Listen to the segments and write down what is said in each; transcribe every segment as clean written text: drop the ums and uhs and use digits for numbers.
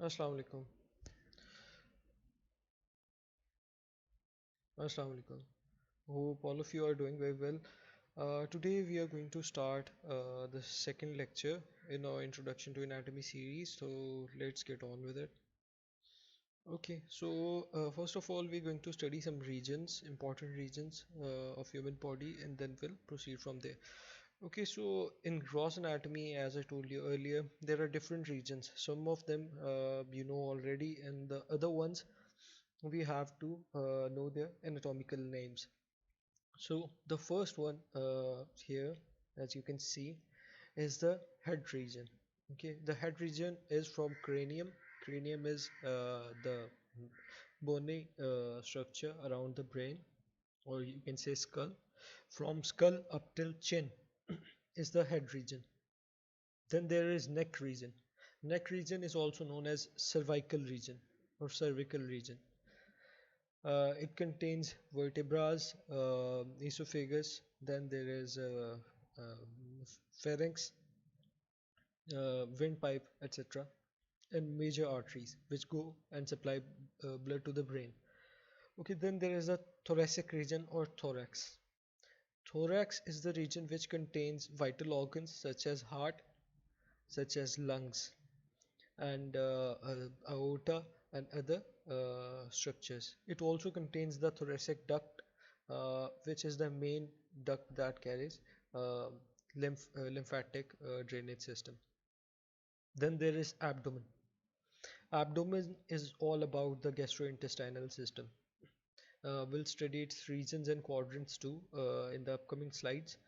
Assalamu alaikum. Assalamu alaikum. Hope all of you are doing very well. Today we are going to start the second lecture in our Introduction to Anatomy series. So let's get on with it. Okay, so first of all, we're going to study some regions, important regions of human body, and then we'll proceed from there. Okay, so in gross anatomy, as I told you earlier, there are different regions. Some of them you know already, and the other ones we have to know their anatomical names. So the first one here, as you can see, is the head region. Okay, the head region is from cranium. Cranium is the bony structure around the brain, or you can say skull. From skull up till chin is the head region. Then there is neck region. Neck region is also known as cervical region or cervical region. It contains vertebrae, esophagus, then there is pharynx, windpipe, etc., and major arteries which go and supply blood to the brain. Okay, then there is a thoracic region or thorax. Thorax is the region which contains vital organs such as heart, such as lungs, and aorta and other structures. It also contains the thoracic duct, which is the main duct that carries uh, lymphatic drainage system. Then there is abdomen. Abdomen is all about the gastrointestinal system. We'll study its regions and quadrants too in the upcoming slides.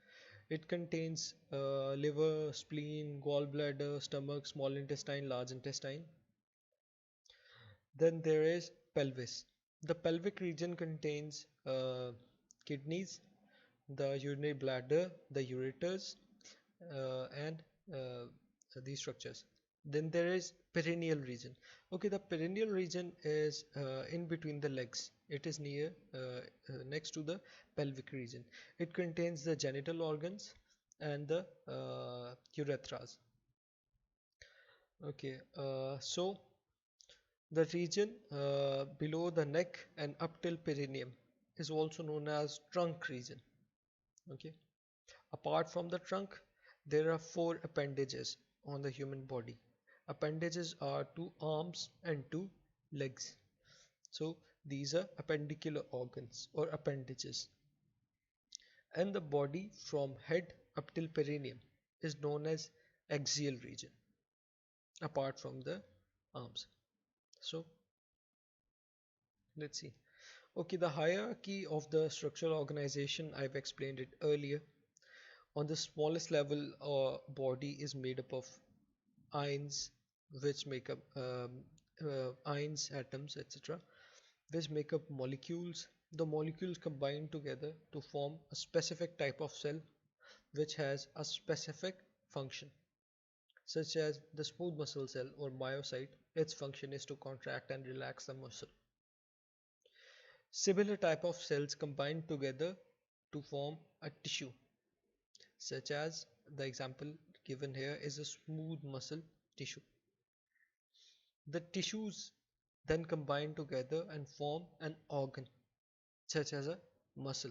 It contains liver, spleen, gallbladder, stomach, small intestine, large intestine. Then there is pelvis. The pelvic region contains kidneys, the urinary bladder, the ureters, and these structures. Then there is perineal region. Okay, the perineal region is in between the legs. It is next to the pelvic region. It contains the genital organs and the urethras. Okay, so the region below the neck and up till perineum is also known as trunk region. Okay. Apart from the trunk, there are four appendages on the human body. Appendages are two arms and two legs. So these are appendicular organs or appendages. And the body from head up till perineum is known as axial region, apart from the arms. So let's see. Okay, the hierarchy of the structural organization, I've explained it earlier. On the smallest level, body is made up of ions, which make up ions, atoms, etc., which make up molecules. The molecules combine together to form a specific type of cell, which has a specific function, such as the smooth muscle cell or myocyte. Its function is to contract and relax the muscle. Similar type of cells combine together to form a tissue, such as the example given here is a smooth muscle tissue. The tissues then combine together and form an organ, such as a muscle.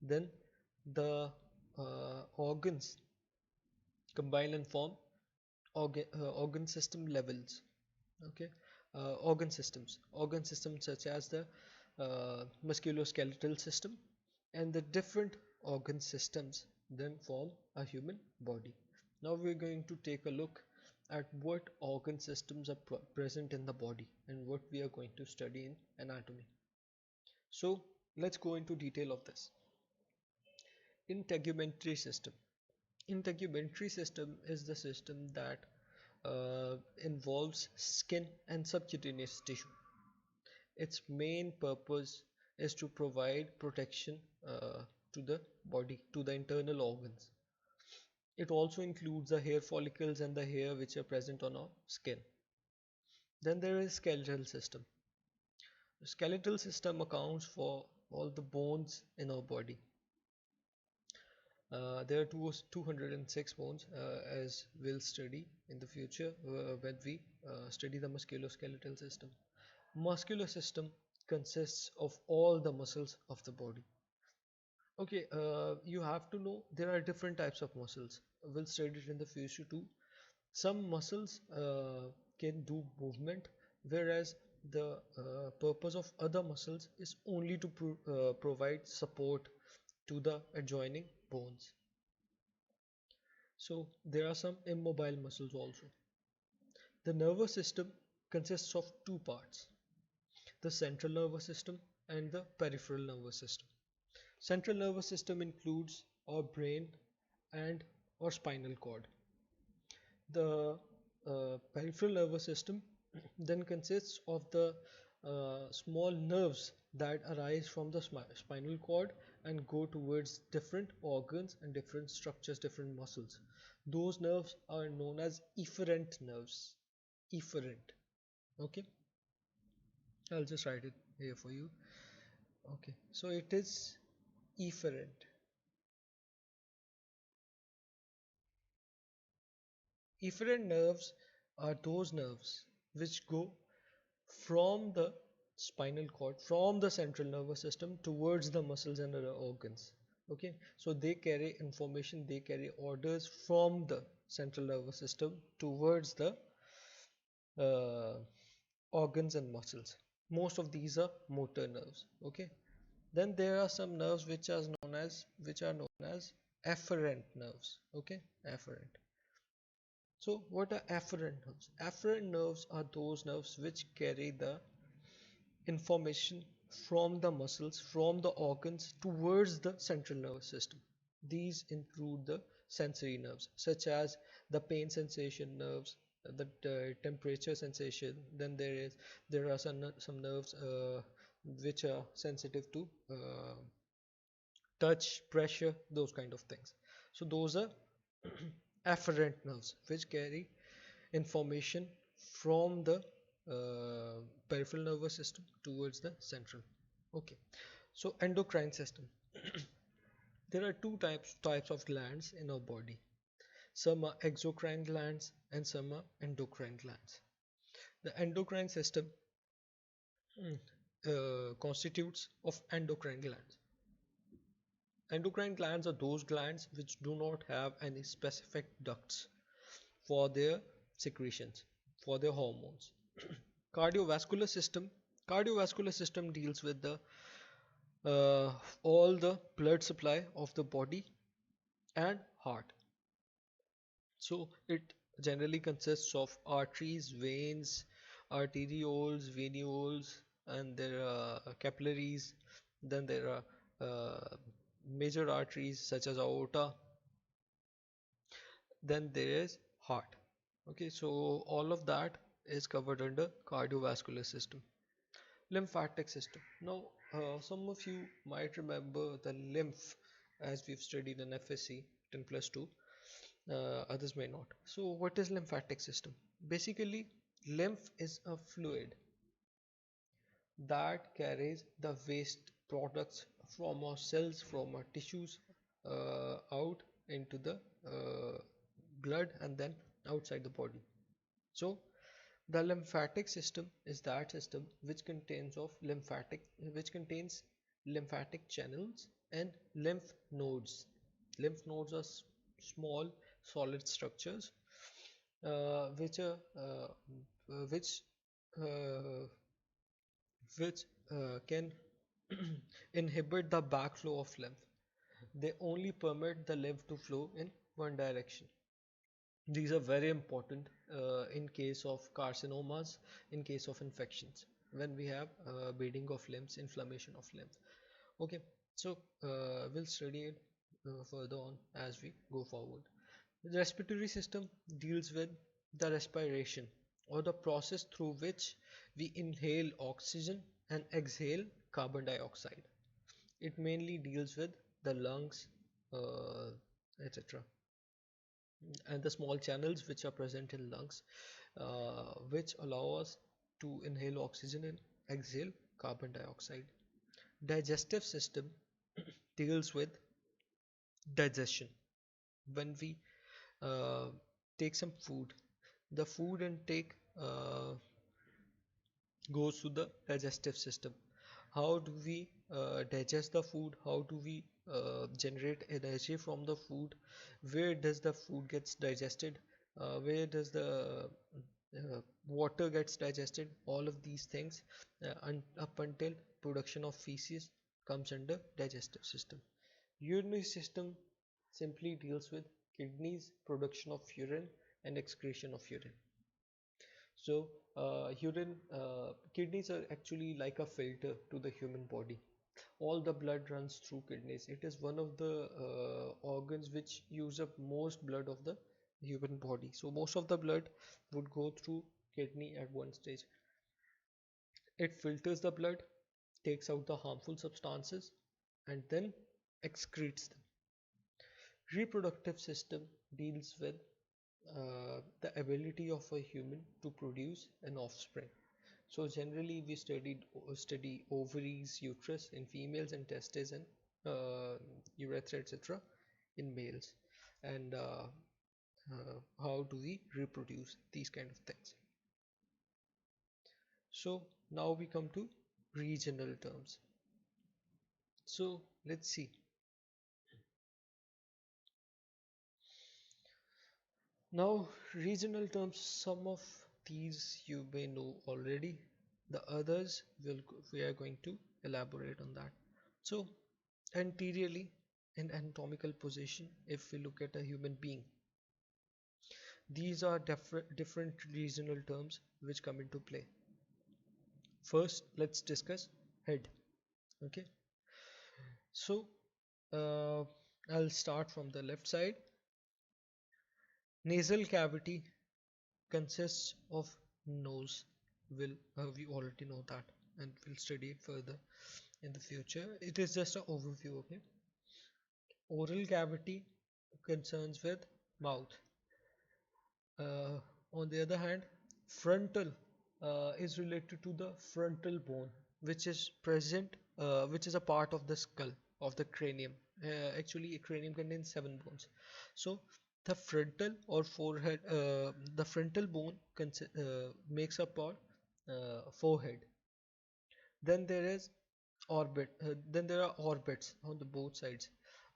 Then the organs combine and form organ system levels. Okay, organ systems such as the musculoskeletal system, and the different organ systems then form a human body. Now we're going to take a look at what organ systems are present in the body and what we are going to study in anatomy. So let's go into detail of this. Integumentary system. Integumentary system is the system that involves skin and subcutaneous tissue. Its main purpose is to provide protection to the body, to the internal organs. It also includes the hair follicles and the hair which are present on our skin. Then there is skeletal system. The skeletal system accounts for all the bones in our body. There are 206 bones, as we'll study in the future when we study the musculoskeletal system. Muscular system consists of all the muscles of the body. Okay, you have to know there are different types of muscles. We'll study it in the future too. Some muscles can do movement, whereas the purpose of other muscles is only to provide support to the adjoining bones. So there are some immobile muscles also. The nervous system consists of two parts: the central nervous system and the peripheral nervous system. Central nervous system includes our brain and our spinal cord. The peripheral nervous system then consists of the small nerves that arise from the spinal cord and go towards different organs and different structures, different muscles. Those nerves are known as efferent nerves. Efferent. Okay, I'll just write it here for you. Okay, so it is efferent. Efferent nerves are those nerves which go from the spinal cord, from the central nervous system towards the muscles and other organs. Okay, so they carry information, they carry orders from the central nervous system towards the uh, organs and muscles. Most of these are motor nerves. Okay, then there are some nerves which are known as afferent nerves. Okay, afferent. So what are afferent nerves? Afferent nerves are those nerves which carry the information from the muscles, from the organs towards the central nervous system. These include the sensory nerves, such as the pain sensation nerves, the temperature sensation. Then there are some nerves which are sensitive to touch, pressure, those kind of things. So those are afferent nerves which carry information from the peripheral nervous system towards the central. Okay, so endocrine system. There are two types of glands in our body. Some are exocrine glands and some are endocrine glands. The endocrine system constitutes of endocrine glands. Endocrine glands are those glands which do not have any specific ducts for their secretions, for their hormones. Cardiovascular system. Cardiovascular system deals with the all the blood supply of the body and heart. So it generally consists of arteries, veins, arterioles, venules, and there are capillaries. Then there are major arteries such as aorta. Then there is heart. Okay, so all of that is covered under cardiovascular system. Lymphatic system. Now, some of you might remember the lymph as we've studied in FSC 10 plus 2. Others may not. So, what is lymphatic system? Basically, lymph is a fluid that carries the waste products from our cells, from our tissues, out into the blood and then outside the body. So, the lymphatic system is that system which contains lymphatic channels and lymph nodes. Lymph nodes are small solid structures which are which uh, which can inhibit the backflow of lymph. They only permit the lymph to flow in one direction. These are very important in case of carcinomas, in case of infections, when we have bleeding of limbs, inflammation of lymph. Okay, so we'll study it further on as we go forward. The respiratory system deals with the respiration or the process through which we inhale oxygen and exhale carbon dioxide. It mainly deals with the lungs, etc., and the small channels which are present in lungs, which allow us to inhale oxygen and exhale carbon dioxide. Digestive system deals with digestion. When we uh, take some food, the food intake goes to the digestive system. How do we digest the food? How do we generate energy from the food? Where does the food gets digested? Where does the water gets digested? All of these things up until production of feces comes under digestive system. Urinary system simply deals with kidneys, production of urine and excretion of urine. So, kidneys are actually like a filter to the human body. All the blood runs through kidneys. It is one of the organs which use up most blood of the human body. So, most of the blood would go through kidney at one stage. It filters the blood, takes out the harmful substances, and then excretes them. Reproductive system deals with the ability of a human to produce an offspring. So generally we study ovaries, uterus in females and testes and urethra etc. in males, and how do we reproduce these kind of things. So now we come to regional terms. So let's see. Now, regional terms, some of these you may know already. The others we are going to elaborate on that. So, anteriorly, in anatomical position, if we look at a human being, these are different regional terms which come into play. First, let's discuss head. Okay, so I'll start from the left side. Nasal cavity consists of nose. Will We already know that, and we'll study it further in the future. It is just an overview. Okay. Oral cavity concerns with mouth. On the other hand, frontal is related to the frontal bone, which is present, which is a part of the skull of the cranium. Actually, a cranium contains 7 bones. So the frontal or forehead, the frontal bone makes up our forehead. Then there is then there are orbits on the both sides.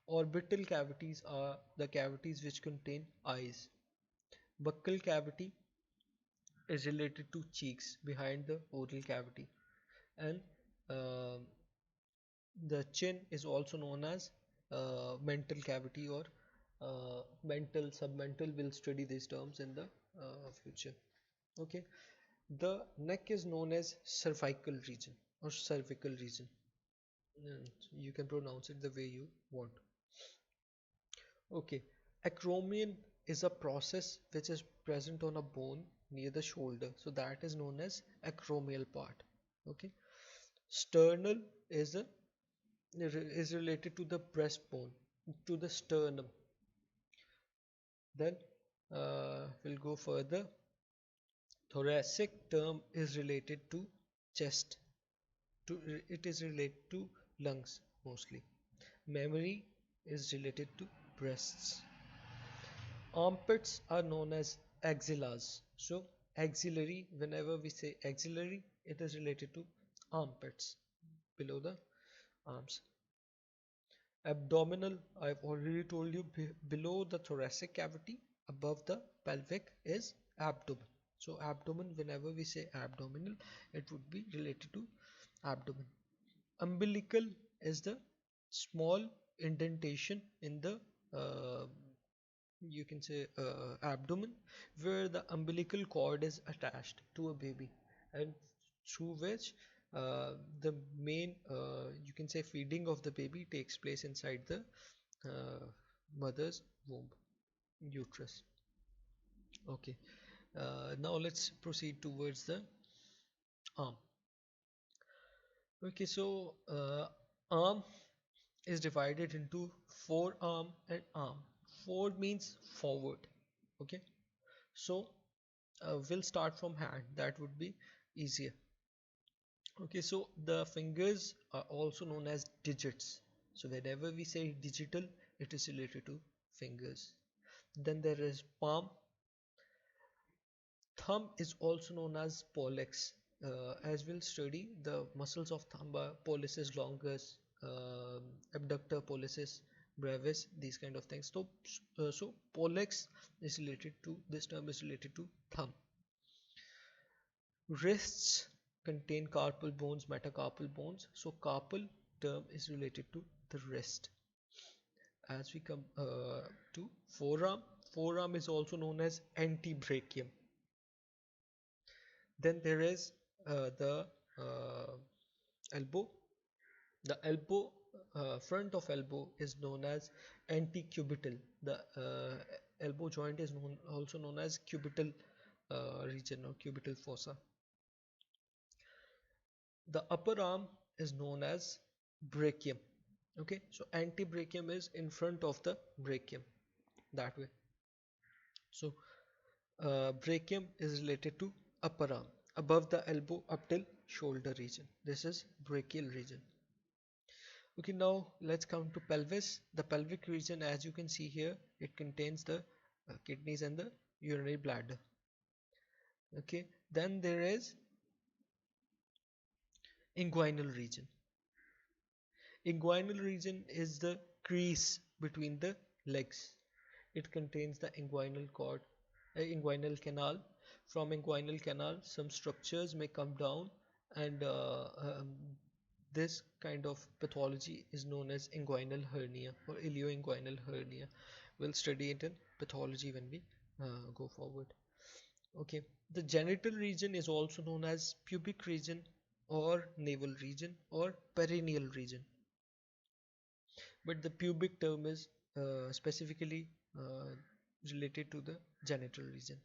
Orbital cavities are the cavities which contain eyes. Buccal cavity is related to cheeks behind the oral cavity, and uh, the chin is also known as mental cavity or mental submental. We'll study these terms in the future. Okay, the neck is known as cervical region or cervical region. You can pronounce it the way you want. Okay, acromion is a process which is present on a bone near the shoulder, so that is known as acromial part. Okay, sternal is related to the breastbone, to the sternum. Then we'll go further. Thoracic term is related to chest. It is related to lungs mostly. Memory is related to breasts. Armpits are known as axillas. So axillary, whenever we say axillary, it is related to armpits below the arms. Abdominal, I've already told you, below the thoracic cavity, above the pelvic is abdomen. So abdomen, whenever we say abdominal, it would be related to abdomen. Umbilical is the small indentation in the you can say abdomen, where the umbilical cord is attached to a baby, and through which the main you can say feeding of the baby takes place inside the uh, mother's womb, uterus. Okay, now let's proceed towards the arm. Okay, so arm is divided into forearm and arm. Fore means forward. Okay, so we'll start from hand, that would be easier. Okay, so the fingers are also known as digits. So whenever we say digital, it is related to fingers. Then there is palm. Thumb is also known as pollex. As we'll study, the muscles of thumb are pollicis longus, abductor pollicis brevis, these kind of things. So pollex is related to, this term is related to thumb. Wrists contain carpal bones, metacarpal bones. So carpal term is related to the wrist. As we come to forearm, forearm is also known as antebrachium. Then there is the elbow. The elbow, front of elbow is known as antecubital. The elbow joint is also known as cubital region or cubital fossa. The upper arm is known as brachium. Okay, so antebrachium is in front of the brachium, that way. So brachium is related to upper arm, above the elbow up till shoulder region. This is brachial region. Okay, now let's come to pelvis. The pelvic region, as you can see here, it contains the kidneys and the urinary bladder. Okay, then there is inguinal region. Inguinal region is the crease between the legs. It contains the inguinal cord, inguinal canal. From inguinal canal, some structures may come down, and this kind of pathology is known as inguinal hernia or ilioinguinal hernia. We'll study it in pathology when we go forward. Okay, the genital region is also known as pubic region or navel region or perineal region, but the pubic term is specifically related to the genital region.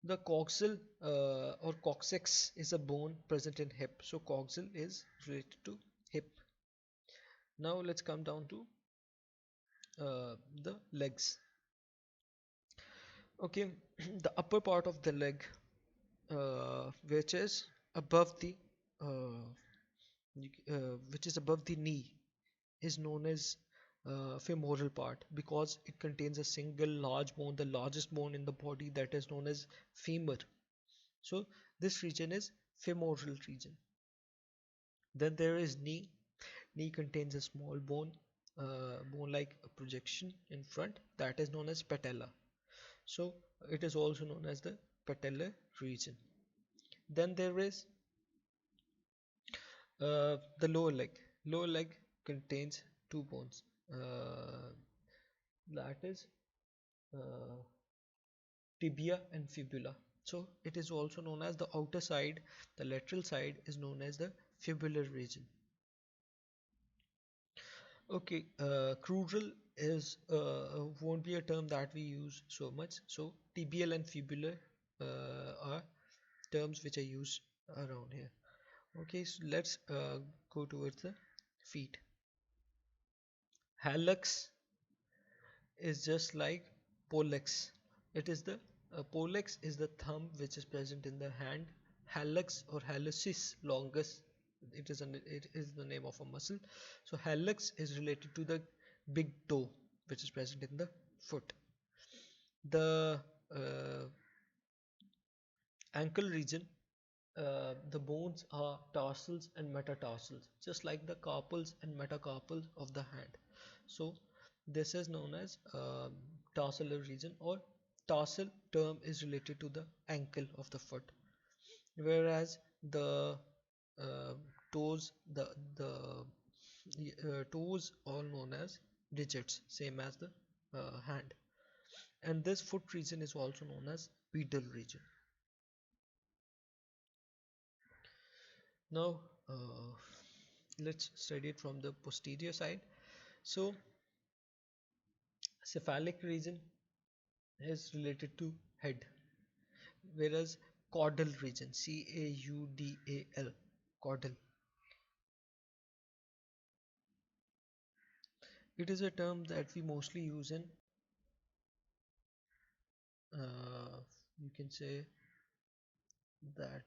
The coxal or coccyx is a bone present in hip, so coxal is related to hip. Now let's come down to the legs. Okay, the upper part of the leg, which is above the uh, which is above the knee, is known as femoral part, because it contains a single large bone, the largest bone in the body, that is known as femur. So this region is femoral region. Then there is knee. Knee contains a small bone, bone like a projection in front, that is known as patella. So it is also known as the patellar region. Then there is the lower leg. Lower leg contains two bones, that is uh, tibia and fibula. So it is also known as the outer side, the lateral side is known as the fibular region. Okay, crural is won't be a term that we use so much. So tibial and fibular are terms which are used around here. Okay, so let's go towards the feet. Hallux is just like pollex. It is the pollex is the thumb which is present in the hand. Hallux or hallucis longus, it is the name of a muscle. So hallux is related to the big toe which is present in the foot. The ankle region, the bones are tarsals and metatarsals, just like the carpals and metacarpals of the hand. So this is known as tarsular region, or tarsal term is related to the ankle of the foot, whereas the uh, toes, the toes are known as digits, same as the hand. And this foot region is also known as pedal region. Now let's study it from the posterior side. So cephalic region is related to head, whereas caudal region, caudal, caudal, it is a term that we mostly use in uh, you can say that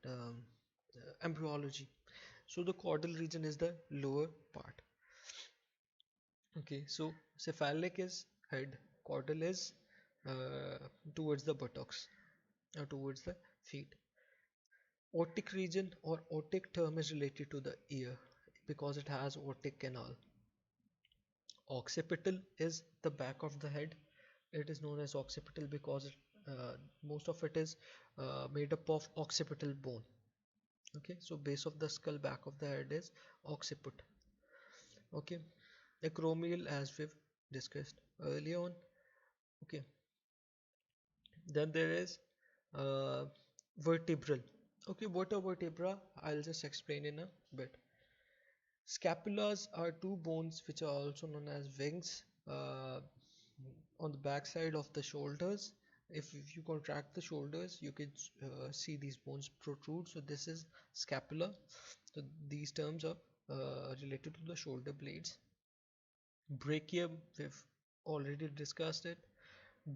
embryology. So the caudal region is the lower part. Okay, so cephalic is head, caudal is uh, towards the buttocks or towards the feet. Otic region or otic term is related to the ear because it has otic canal. Occipital is the back of the head. It is known as occipital because most of it is made up of occipital bone. Okay, so base of the skull, back of the head is occiput. Okay, acromial as we've discussed earlier on. Okay, then there is uh, vertebral. Okay, what are vertebra? I'll just explain in a bit. Scapulas are two bones which are also known as wings on the back side of the shoulders. If you contract the shoulders, you can see these bones protrude. So this is scapula. So these terms are related to the shoulder blades. Brachium, we've already discussed it.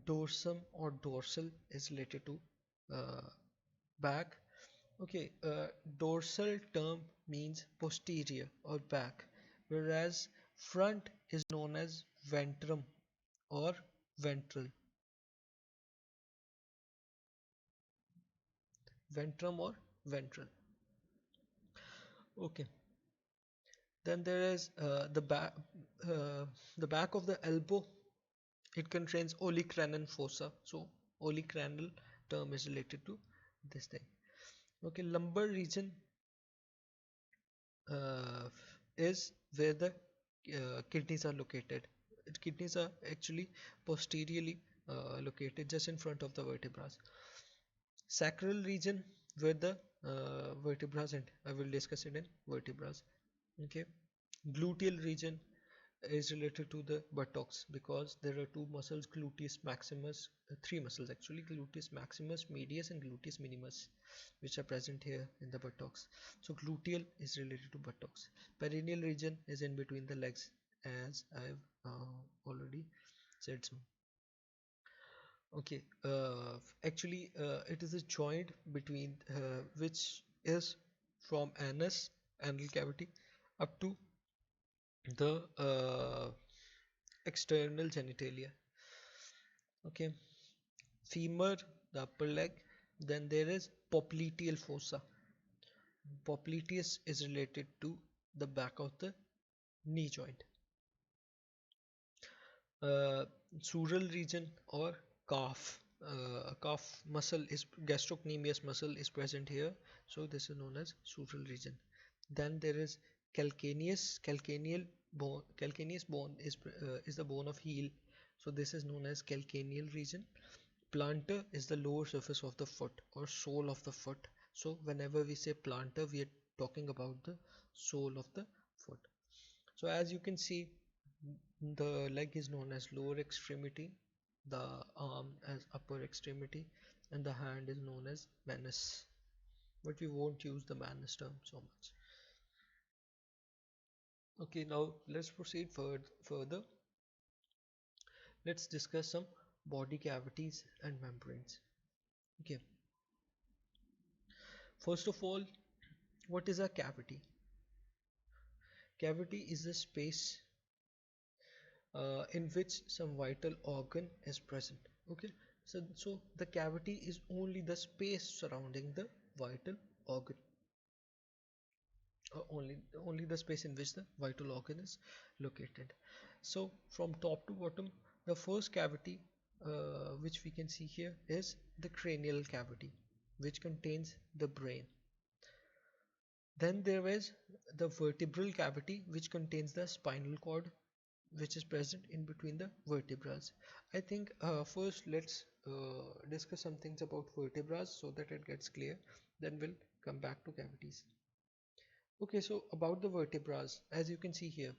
Dorsum or dorsal is related to uh, back. Okay, dorsal term means posterior or back, whereas front is known as ventrum or ventral. Ventrum or ventral. Okay, then there is the back of the elbow. It contains olecranon fossa. So olecranal term is related to this thing. Okay, lumbar region uh, is where the kidneys are located. Kidneys are actually posteriorly located just in front of the vertebrae. Sacral region where the vertebrae end. I will discuss it in vertebrae. Okay. Gluteal region is related to the buttocks because there are two muscles, gluteus maximus, three muscles actually, gluteus maximus, medius, and gluteus minimus, which are present here in the buttocks. So gluteal is related to buttocks. Perineal region is in between the legs, as I've already said so. Okay, it is a joint between which is from anal cavity, up to the external genitalia. Okay, femur, the upper leg. Then there is popliteal fossa. Popliteus is related to the back of the knee joint. uh, Sural region or calf. Calf muscle is gastrocnemius muscle is present here, so this is known as sural region. Then there is calcaneal bone. Calcaneus bone is the bone of heel, so this is known as calcaneal region. Plantar is the lower surface of the foot or sole of the foot. So whenever we say plantar, we are talking about the sole of the foot. So as you can see, the leg is known as lower extremity, the arm as upper extremity, and the hand is known as manus. But we won't use the manus term so much. Okay, now let's proceed further. Let's discuss some body cavities and membranes. Okay, first of all, what is a cavity? Cavity is the space in which some vital organ is present. Okay, so the cavity is only the space surrounding the vital organ, or only the space in which the vital organ is located. So from top to bottom, the first cavity which we can see here is the cranial cavity, which contains the brain. Then there is the vertebral cavity, which contains the spinal cord, which is present in between the vertebrae. I think first let's discuss some things about vertebrae so that it gets clear. Then we'll come back to cavities. Okay, so about the vertebrae, as you can see here,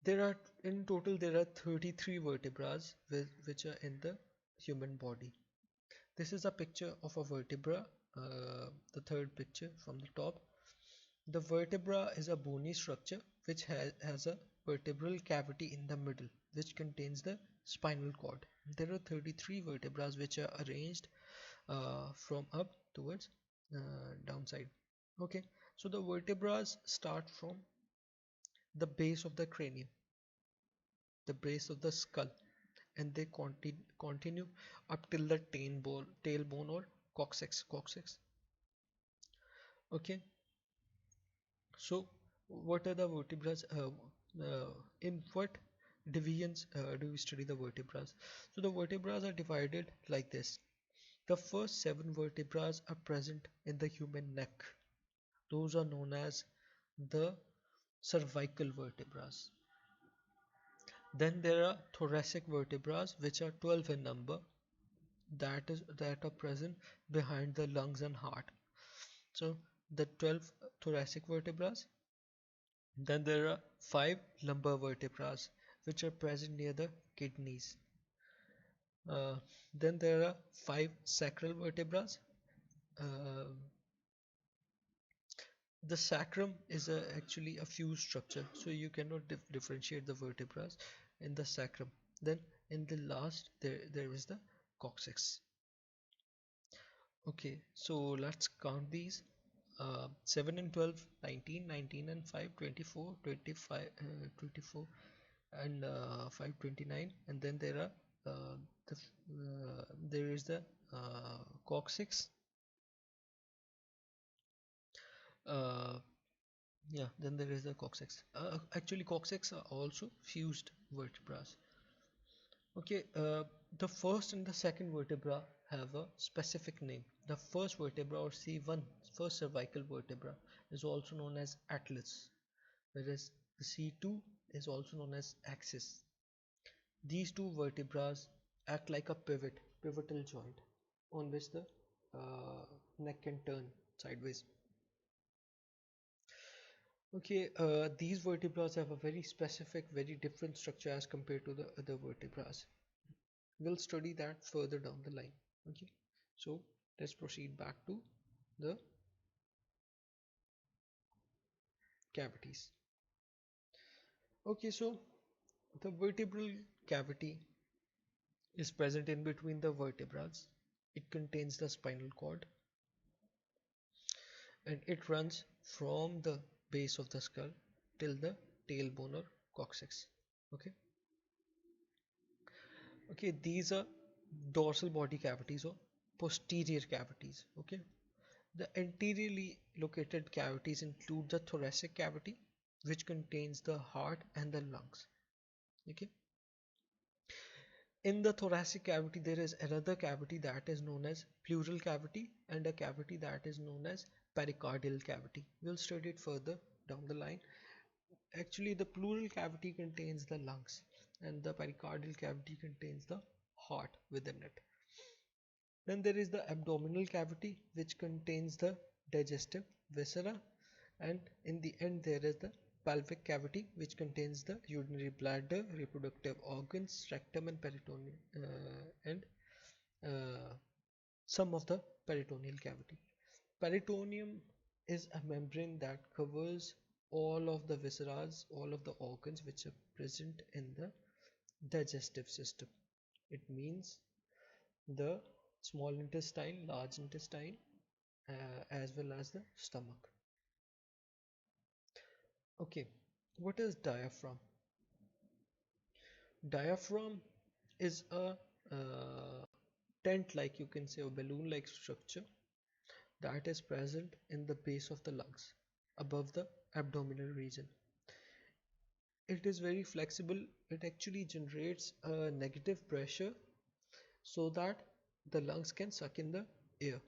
there are in total there are 33 vertebrae which are in the human body. This is a picture of a vertebra, the third picture from the top. The vertebra is a bony structure which has a vertebral cavity in the middle, which contains the spinal cord. There are 33 vertebrae which are arranged from up towards downside. Okay, so the vertebrae start from the base of the cranium, the base of the skull, and they continue up till the tailbone or coccyx. Okay, so what are the vertebrae? In what divisions do we study the vertebrae? So the vertebrae are divided like this. The first seven vertebrae are present in the human neck. Those are known as the cervical vertebrae. Then there are thoracic vertebrae, which are 12 in number, that are present behind the lungs and heart. So the 12 thoracic vertebrae. Then there are 5 lumbar vertebrae, which are present near the kidneys. Uh, then there are 5 sacral vertebrae. Uh, the sacrum is actually a fused structure, so you cannot differentiate the vertebrae in the sacrum. Then in the last, there is the coccyx. Okay, so let's count these. 7 and 12, 19, 19 and 5, 24, 25, 24 and 5, 29, and then there are there is the coccyx. uh, yeah, then there is the coccyx. Actually coccyx are also fused vertebrae. Okay, the first and the second vertebra have a specific name. The first vertebra, or C1, first cervical vertebra, is also known as atlas, whereas the C2 is also known as axis. These two vertebrae act like a pivotal joint on which the neck can turn sideways. Okay, these vertebrae have a very specific, very different structure as compared to the other vertebrae. We'll study that further down the line. Okay, so let's proceed back to the cavities. Okay, so the vertebral cavity is present in between the vertebrae. It contains the spinal cord, and it runs from the base of the skull till the tailbone or coccyx. Okay, okay, these are dorsal body cavities or posterior cavities. Okay, the anteriorly located cavities include the thoracic cavity, which contains the heart and the lungs. Okay, in the thoracic cavity there is another cavity that is known as pleural cavity, and a cavity that is known as pericardial cavity. We'll study it further down the line. Actually, the pleural cavity contains the lungs, and the pericardial cavity contains the heart within it. Then there is the abdominal cavity, which contains the digestive viscera, and in the end there is the pelvic cavity, which contains the urinary bladder, reproductive organs, rectum, and peritoneum, and uh, some of the peritoneal cavity. Peritoneum is a membrane that covers all of the viscera, all of the organs which are present in the digestive system. It means the small intestine, large intestine, as well as the stomach. Okay, what is diaphragm? Diaphragm is a tent like, you can say, a balloon like structure that is present in the base of the lungs above the abdominal region. It is very flexible. It actually generates a negative pressure so that the lungs can suck in the air,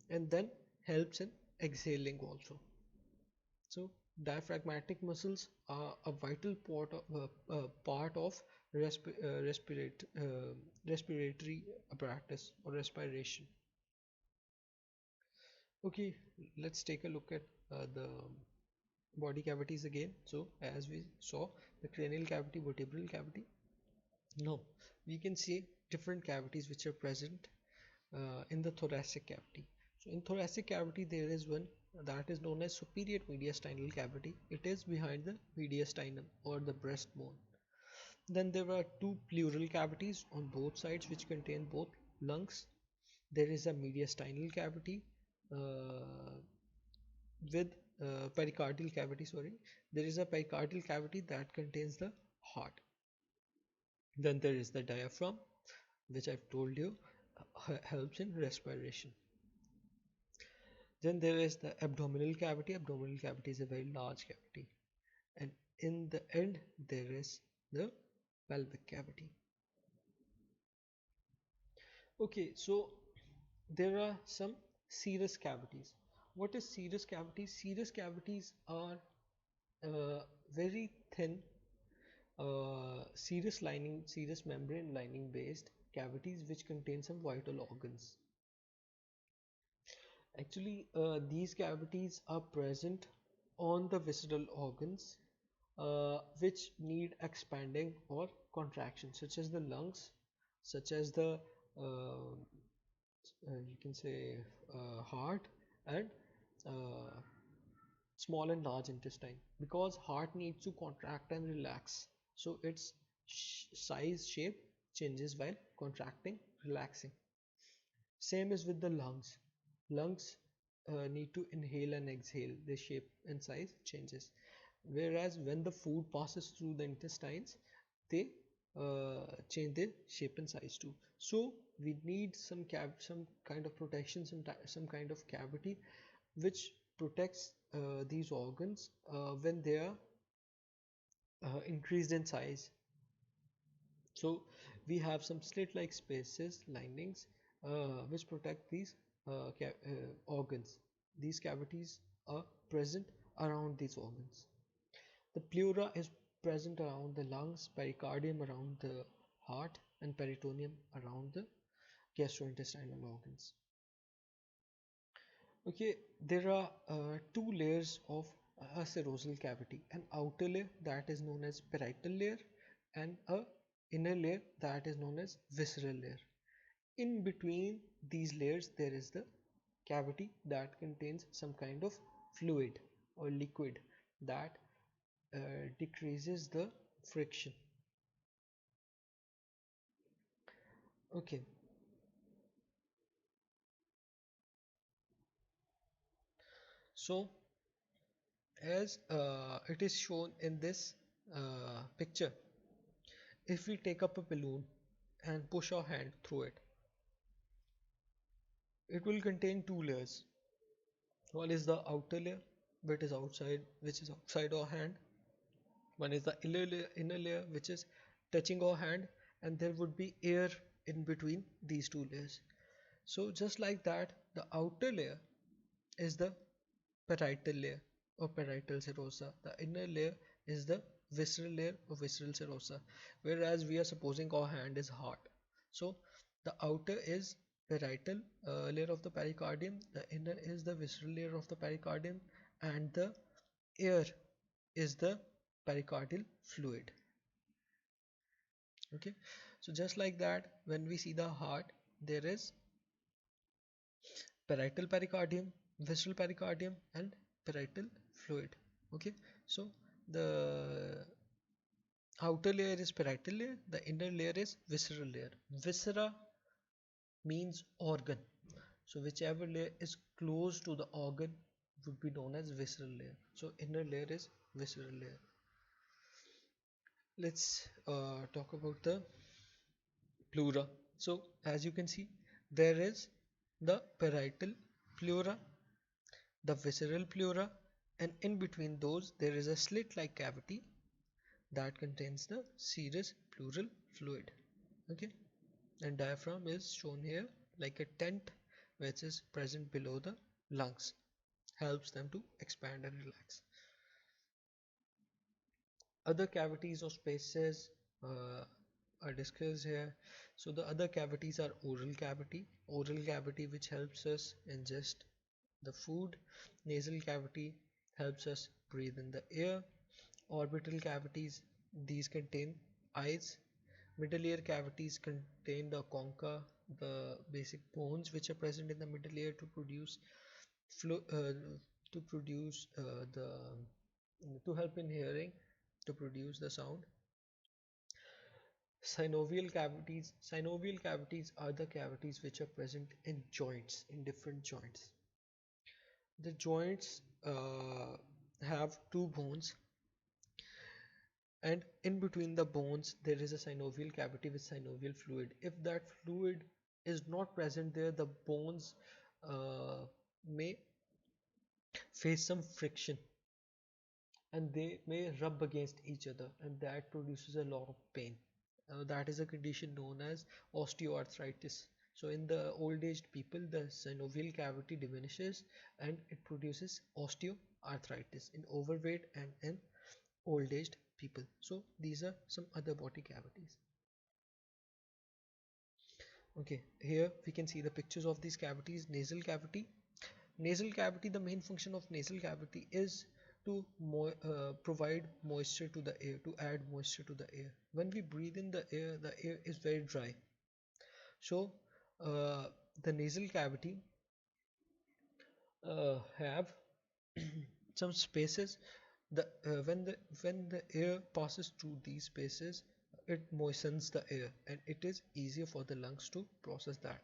and then helps in exhaling also. So diaphragmatic muscles are a vital part of respiratory apparatus or respiration. Okay, let's take a look at the body cavities again. So as we saw, the cranial cavity, vertebral cavity. Now we can see different cavities which are present in the thoracic cavity. So in thoracic cavity there is one that is known as superior mediastinal cavity. It is behind the mediastinum or the breastbone. Then there are two pleural cavities on both sides which contain both lungs. There is a mediastinal cavity uh, with pericardial cavity, sorry, there is a pericardial cavity that contains the heart. Then there is the diaphragm, which I've told you helps in respiration. Then there is the abdominal cavity. Abdominal cavity is a very large cavity. And in the end, there is the pelvic cavity. Okay, so there are some serous cavities. What is serous cavities? Serous cavities are very thin serous membrane lining based cavities which contain some vital organs. Actually, these cavities are present on the visceral organs which need expanding or contraction, such as the lungs, such as the you can say heart, and uh, small and large intestine, because heart needs to contract and relax, so its size shape changes while contracting, relaxing. Same is with the lungs. Lungs need to inhale and exhale, their shape and size changes. Whereas when the food passes through the intestines, they change their shape and size too. So we need some kind of protection, some kind of cavity which protects these organs when they are increased in size. So we have some slit-like spaces, linings, which protect these organs. These cavities are present around these organs. The pleura is present around the lungs, pericardium around the heart, and peritoneum around the gastrointestinal organs. Okay, there are two layers of a serosal cavity: an outer layer that is known as parietal layer, and a inner layer that is known as visceral layer. In between these layers, there is the cavity that contains some kind of fluid or liquid that decreases the friction. Okay, so as it is shown in this picture, if we take up a balloon and push our hand through it, it will contain two layers. One is the outer layer, which is outside our hand. One is the inner layer, which is touching our hand, and there would be air in between these two layers. So just like that, the outer layer is the parietal layer or parietal serosa. The inner layer is the visceral layer or visceral serosa. Whereas we are supposing our hand is heart. So the outer is parietal layer of the pericardium, the inner is the visceral layer of the pericardium, and the air is the pericardial fluid. Okay, so just like that, when we see the heart, there is parietal pericardium, visceral pericardium, and parietal fluid. Okay, so the outer layer is parietal layer, the inner layer is visceral layer. Viscera means organ, so whichever layer is close to the organ would be known as visceral layer. So inner layer is visceral layer. Let's talk about the pleura. So as you can see, there is the parietal pleura, the visceral pleura, and in between those there is a slit-like cavity that contains the serous pleural fluid. Okay, and diaphragm is shown here like a tent which is present below the lungs, helps them to expand and relax. Other cavities or spaces are discussed here. So the other cavities are oral cavity which helps us ingest the food, nasal cavity helps us breathe in the air, orbital cavities, these contain eyes, middle ear cavities contain the concha, the basic bones which are present in the middle ear to produce flo to produce the to help in hearing, to produce the sound. Synovial cavities are the cavities which are present in joints, in different joints. The joints uh, have two bones, and in between the bones there is a synovial cavity with synovial fluid. If that fluid is not present there, the bones may face some friction and they may rub against each other, and that produces a lot of pain. That is a condition known as osteoarthritis. So in the old aged people, the synovial cavity diminishes and it produces osteoarthritis in overweight and in old aged people. So these are some other body cavities. Okay, here we can see the pictures of these cavities. Nasal cavity. Nasal cavity, the main function of nasal cavity is to provide moisture to the air, to add moisture to the air. When we breathe in the air is very dry. So uh, the nasal cavity have some spaces. The when the air passes through these spaces, it moistens the air and it is easier for the lungs to process that.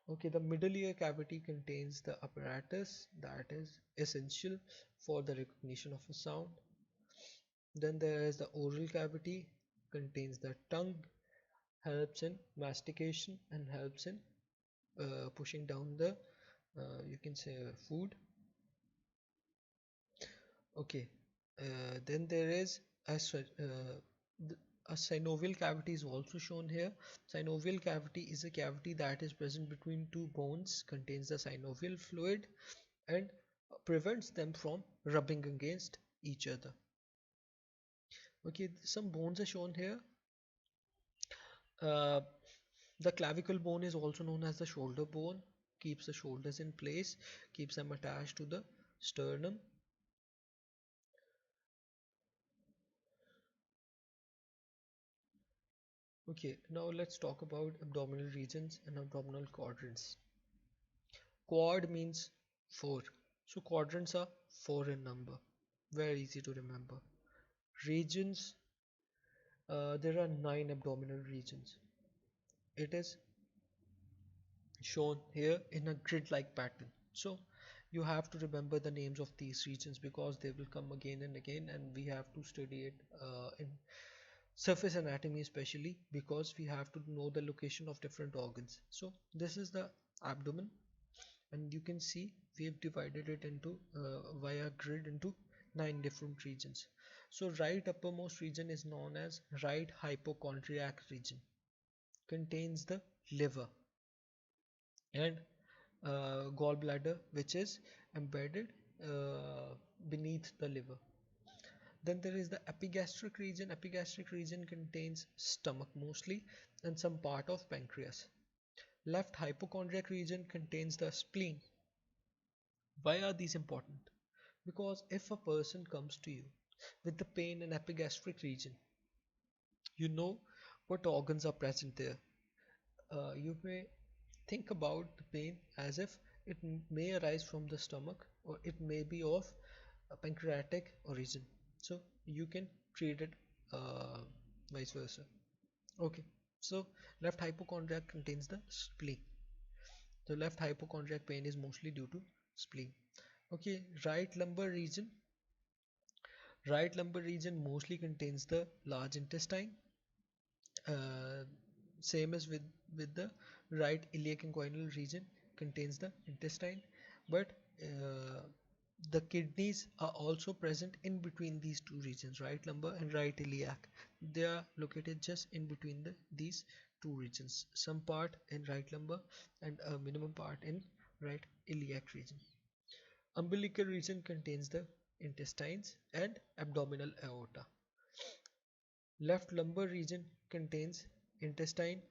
Okay, the middle ear cavity contains the apparatus that is essential for the recognition of a sound. Then there is the oral cavity, contains the tongue, helps in mastication and helps in pushing down the you can say food. Okay, then there is a synovial cavity is also shown here. Synovial cavity is a cavity that is present between two bones, contains the synovial fluid, and prevents them from rubbing against each other. Okay, some bones are shown here. Uh, the clavicle bone is also known as the shoulder bone, keeps the shoulders in place, keeps them attached to the sternum. Okay, now let's talk about abdominal regions and abdominal quadrants. Quad means four, so quadrants are four in number. Very easy to remember. Regions, there are nine abdominal regions. It is shown here in a grid-like pattern. So you have to remember the names of these regions because they will come again and again, and we have to study it in surface anatomy especially because we have to know the location of different organs. So this is the abdomen, and you can see we have divided it into via grid into nine different regions. So right uppermost region is known as right hypochondriac region, contains the liver and gallbladder, which is embedded beneath the liver. Then there is the epigastric region. Epigastric region contains stomach mostly and some part of pancreas. Left hypochondriac region contains the spleen. Why are these important? Because if a person comes to you with the pain in epigastric region, you know what organs are present there. You may think about the pain as if it may arise from the stomach or it may be of a pancreatic origin. So you can treat it uh, vice versa. Okay, so left hypochondriac contains the spleen. The left hypochondriac pain is mostly due to spleen. Okay, right lumbar region. Right lumbar region mostly contains the large intestine. Uh, Same as with the right iliac inguinal region contains the intestine, but uh, the kidneys are also present in between these two regions, right lumbar and right iliac. They are located just in between these two regions, some part in right lumbar and a minimum part in right iliac region. Umbilical region contains the intestines and abdominal aorta. Left lumbar region contains intestine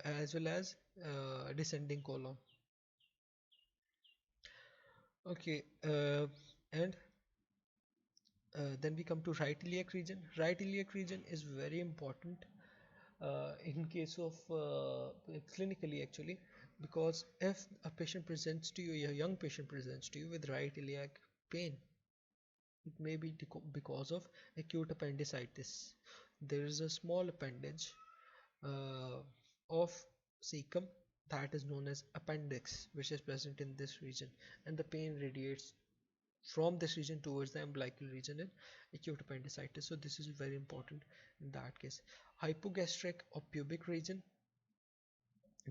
as well as descending colon. Okay, and then we come to right iliac region. Right iliac region is very important in case of clinically actually, because if a patient presents to you, a young patient presents to you with right iliac pain, it may be because of acute appendicitis. There is a small appendage uh, of cecum that is known as appendix, which is present in this region, and the pain radiates from this region towards the umbilical region in acute appendicitis. So this is very important in that case. Hypogastric or pubic region,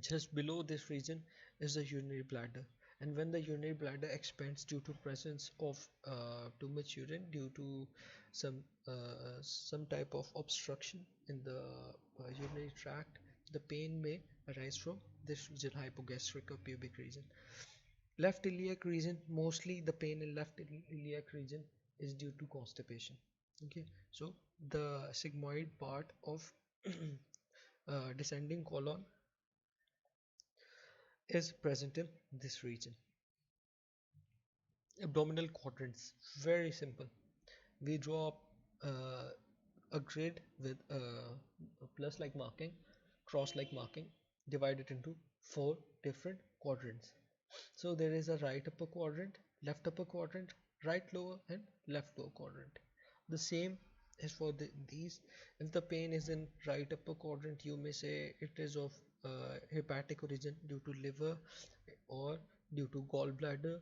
just below this region is the urinary bladder, and when the urinary bladder expands due to presence of too much urine due to some type of obstruction in the urinary tract, the pain may arise from this region, hypogastric or pubic region. Left iliac region, mostly the pain in left iliac region is due to constipation. Okay, so the sigmoid part of descending colon is present in this region. Abdominal quadrants, very simple. We draw uh, a grid with a plus like marking, cross like marking, divided into four different quadrants. So there is a right upper quadrant, left upper quadrant, right lower, and left lower quadrant. The same is for these. If the pain is in right upper quadrant, you may say it is of hepatic origin due to liver or due to gallbladder.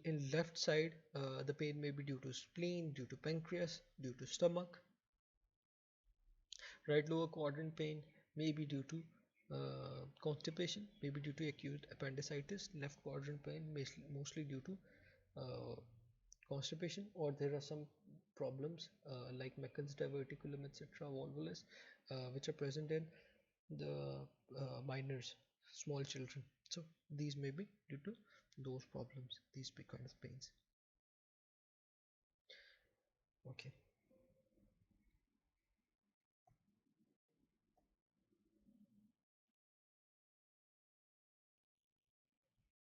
In left side, the pain may be due to spleen, due to pancreas, due to stomach. Right lower quadrant pain may be due to constipation, may be due to acute appendicitis. Left quadrant pain mostly due to uh, constipation, or there are some problems like Meckel's diverticulum, etc., volvulus, which are present in the minors, small children. So these may be due to those problems, these kind of pains. Okay.